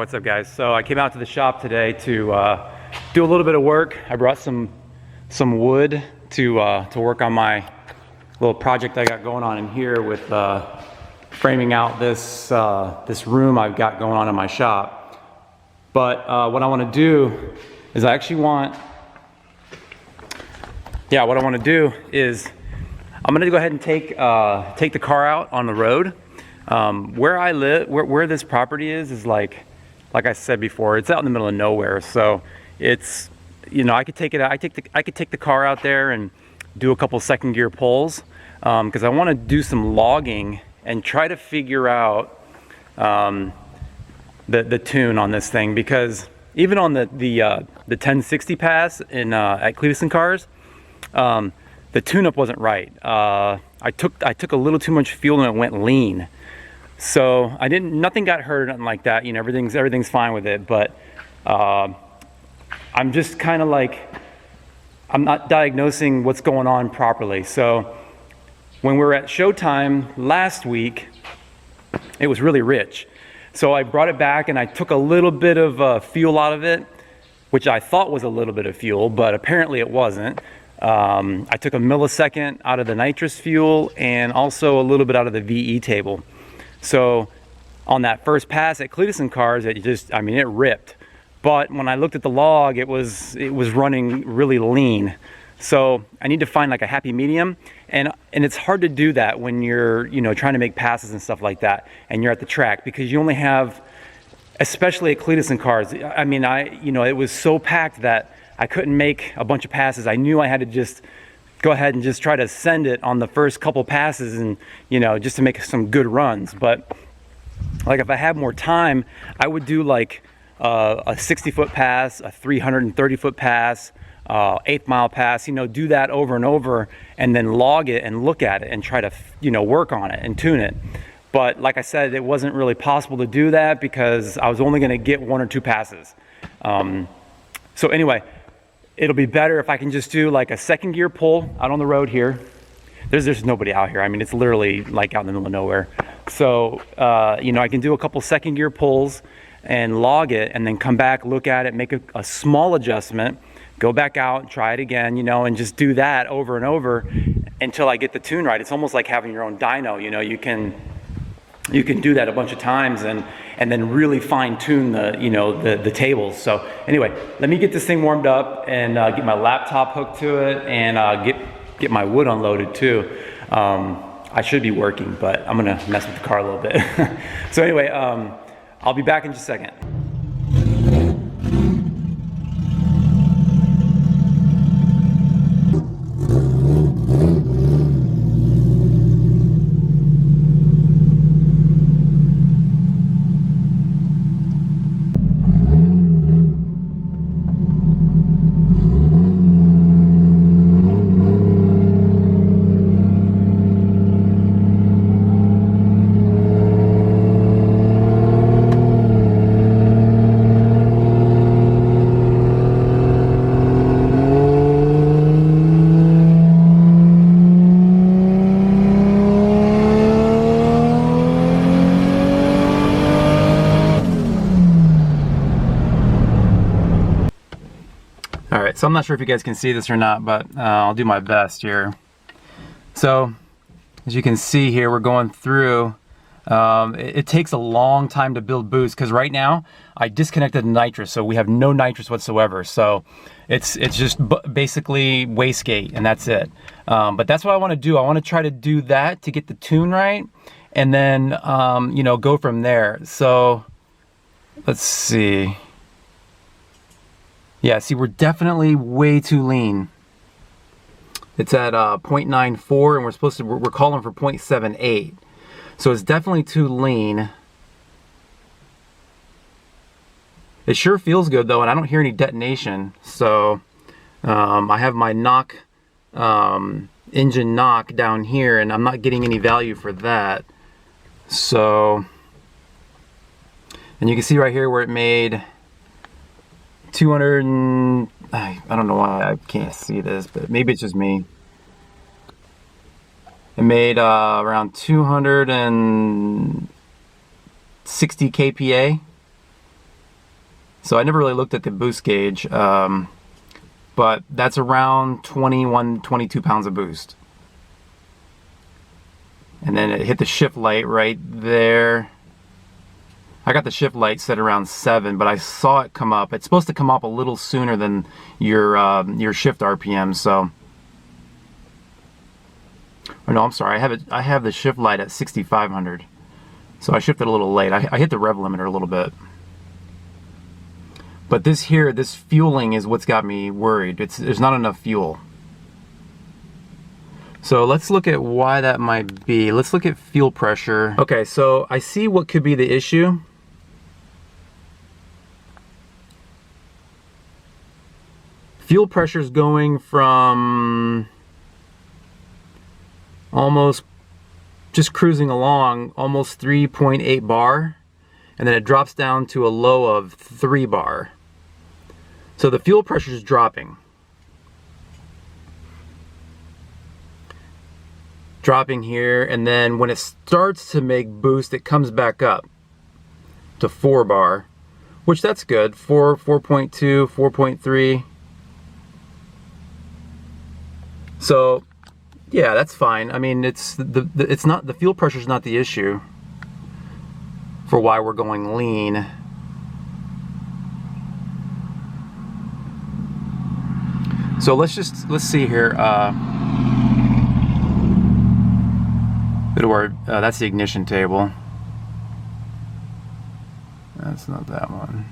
what's up guys? So I came out to the shop today to do a little bit of work. I brought some wood to work on my little project I got going on in here with framing out this room I've got going on in my shop. But what I want to do is I'm gonna go ahead and take the car out on the road. Where I live, where this property is like I said before, it's out in the middle of nowhere. So it's, you know, I could take the car out there and do a couple second gear pulls, because I want to do some logging and try to figure out the tune on this thing, because even on the 1060 pass in at Cleveland cars, the tune-up wasn't right. I took a little too much fuel and it went lean. So nothing got hurt or nothing like that. You know, everything's fine with it. But I'm just kind of like, I'm not diagnosing what's going on properly. So when we were at Showtime last week, it was really rich. So I brought it back and I took a little bit of fuel out of it, which I thought was a little bit of fuel, but apparently it wasn't. I took a millisecond out of the nitrous fuel and also a little bit out of the VE table. So on that first pass at Cleveland cars, it ripped. But when I looked at the log, it was running really lean. So I need to find like a happy medium, and it's hard to do that when you're, you know, trying to make passes and stuff like that, and you're at the track, because you only have, especially at Cleveland cars, it was so packed that I couldn't make a bunch of passes. I knew I had to just go ahead and just try to send it on the first couple passes, and, you know, just to make some good runs. But like if I had more time, I would do like a 60-foot pass, a 330-foot pass, 8-mile pass, you know, do that over and over, and then log it and look at it and try to, you know, work on it and tune it. But like I said, it wasn't really possible to do that because I was only going to get 1 or 2 passes. So anyway, it'll be better if I can just do like a second gear pull out on the road here. There's nobody out here. I mean, it's literally like out in the middle of nowhere. So, you know, I can do a couple second gear pulls and log it, and then come back, look at it, make a small adjustment, go back out, try it again, you know, and just do that over and over until I get the tune right. It's almost like having your own dyno. You know, you can do that a bunch of times and then really fine tune the tables. So anyway, let me get this thing warmed up and get my laptop hooked to it, and get my wood unloaded too. I should be working, but I'm gonna mess with the car a little bit. So anyway, I'll be back in just a second. Alright, so I'm not sure if you guys can see this or not, but I'll do my best here. So, as you can see here, we're going through. It takes a long time to build boost, because right now I disconnected the nitrous, so we have no nitrous whatsoever. So it's just basically wastegate, and that's it. But that's what I want to do. I want to try to do that to get the tune right, and then you know, go from there. So let's see. Yeah, see, we're definitely way too lean. It's at 0.94, and we're calling for 0.78. So it's definitely too lean. It sure feels good though, and I don't hear any detonation. So I have my knock, engine knock down here, and I'm not getting any value for that. So, and you can see right here where it made 200 and, I don't know why I can't see this, but maybe it's just me. It made around 260 kPa. So I never really looked at the boost gauge, but that's around 21, 22 pounds of boost. And then it hit the shift light right there. I got the shift light set around 7, but I saw it come up. It's supposed to come up a little sooner than your shift RPM. So, or no, I'm sorry. I have the shift light at 6,500. So I shifted a little late. I hit the rev limiter a little bit. But this fueling is what's got me worried. There's not enough fuel. So let's look at why that might be. Let's look at fuel pressure. Okay, so I see what could be the issue. Fuel pressure is going from almost just cruising along, almost 3.8 bar, and then it drops down to a low of 3 bar. So the fuel pressure is dropping. Dropping here, and then when it starts to make boost, it comes back up to 4 bar, which that's good. 4, 4.2, 4.3. So yeah, that's fine. I mean, it's not the fuel pressure is not the issue for why we're going lean. So let's see here. Go to our, that's the ignition table. That's not that one.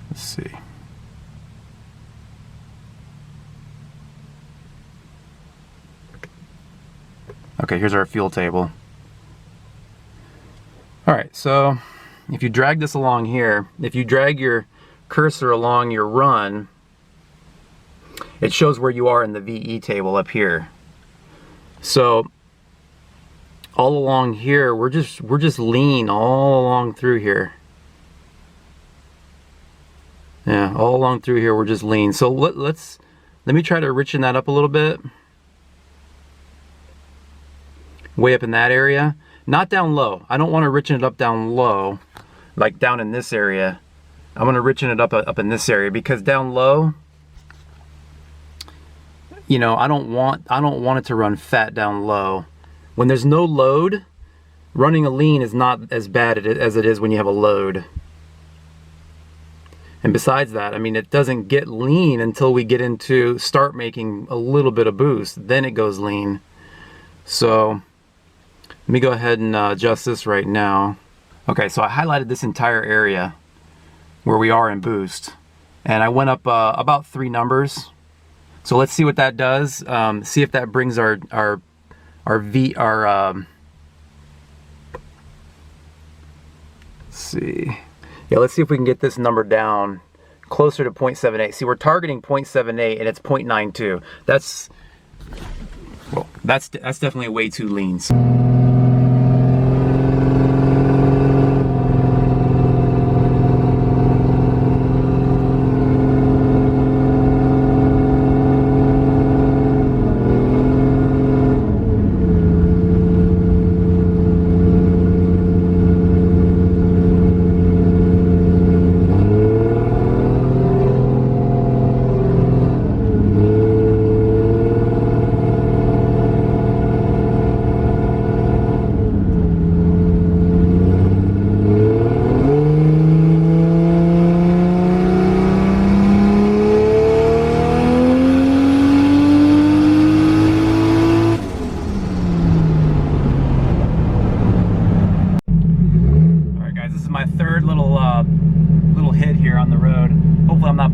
Let's see. Okay, here's our fuel table. All right, so if you drag this along here, if you drag your cursor along your run, it shows where you are in the VE table up here. So all along here, we're just lean all along through here. Yeah, all along through here, we're just lean. So let me try to richen that up a little bit. Way up in that area, not down low. I don't want to richen it up down low, like down in this area. I want to richen it up in this area, because down low, you know, I don't want it to run fat down low. When there's no load, running a lean is not as bad as it is when you have a load. And besides that, I mean, it doesn't get lean until we get into start making a little bit of boost. Then it goes lean. So let me go ahead and adjust this right now. Okay, so I highlighted this entire area where we are in boost, and I went up about 3 numbers. So let's see what that does. See if that brings our let's see. Yeah, let's see if we can get this number down closer to 0.78. See, we're targeting 0.78 and it's 0.92. That's definitely way too lean.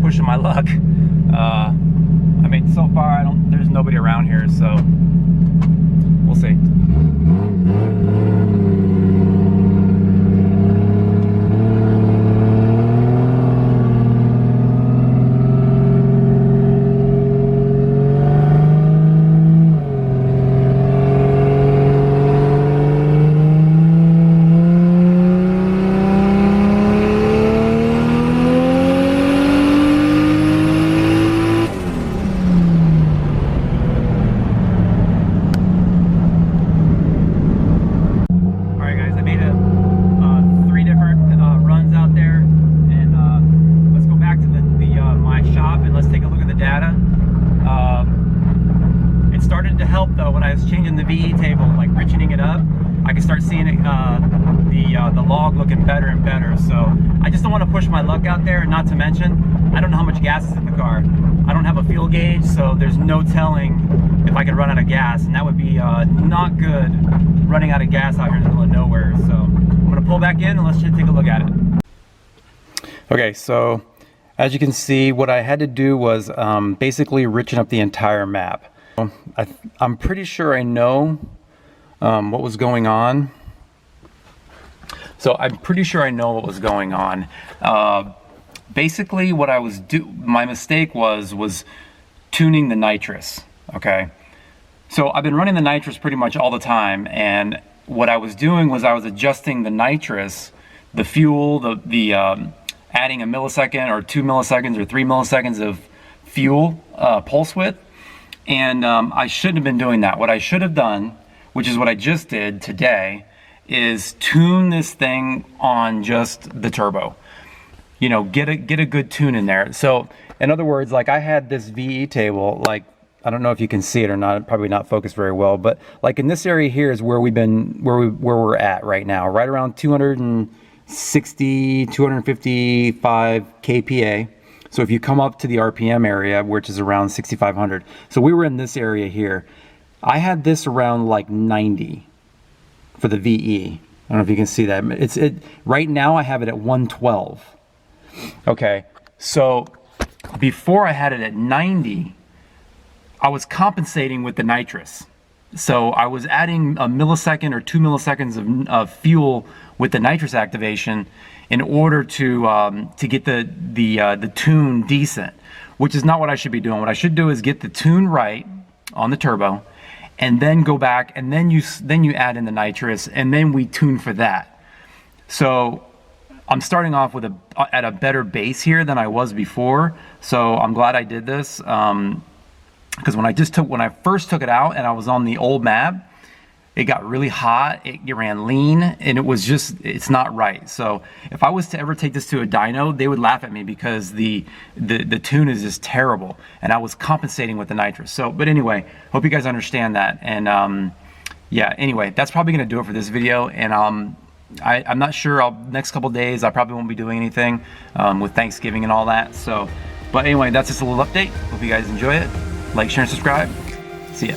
Pushing my luck. I mean, so far there's nobody around here, so we'll see. VE table, like richening it up, I can start seeing it, the log looking better and better. So I just don't want to push my luck out there. Not to mention, I don't know how much gas is in the car. I don't have a fuel gauge, so there's no telling if I could run out of gas, and that would be not good, running out of gas out here in the middle of nowhere. So I'm gonna pull back in and let's just take a look at it. Okay, so as you can see, what I had to do was basically richen up the entire map. I'm pretty sure I know what was going on. So I'm pretty sure I know what was going on. Basically, what I was my mistake was tuning the nitrous. Okay, so I've been running the nitrous pretty much all the time, and what I was doing was I was adjusting the nitrous, the fuel, the adding a millisecond or 2 milliseconds or 3 milliseconds of fuel pulse width, and I shouldn't have been doing that. What I should have done, which is what I just did today, is tune this thing on just the turbo. You know, get a good tune in there. So in other words, like I had this VE table, like I don't know if you can see it or not, probably not focused very well, but like in this area here is where we're at right now, right around 260, 255 kPa. So if you come up to the RPM area, which is around 6,500, so we were in this area here. I had this around like 90 for the VE. I don't know if you can see that. Right now I have it at 112. Okay, so before I had it at 90, I was compensating with the nitrous. So I was adding a millisecond or 2 milliseconds of fuel with the nitrous activation in order to get the tune decent, which is not what I should be doing. What I should do is get the tune right on the turbo, and then go back, and then you add in the nitrous, and then we tune for that. So I'm starting off with at a better base here than I was before. So I'm glad I did this, because when I first took it out and I was on the old map, it got really hot, it ran lean, and it's not right. So if I was to ever take this to a dyno, they would laugh at me because the tune is just terrible, and I was compensating with the nitrous. So, but anyway, hope you guys understand that. And yeah, anyway, that's probably gonna do it for this video. And I'm not sure, next couple days, I probably won't be doing anything with Thanksgiving and all that. So, but anyway, that's just a little update. Hope you guys enjoy it. Like, share, and subscribe. See ya.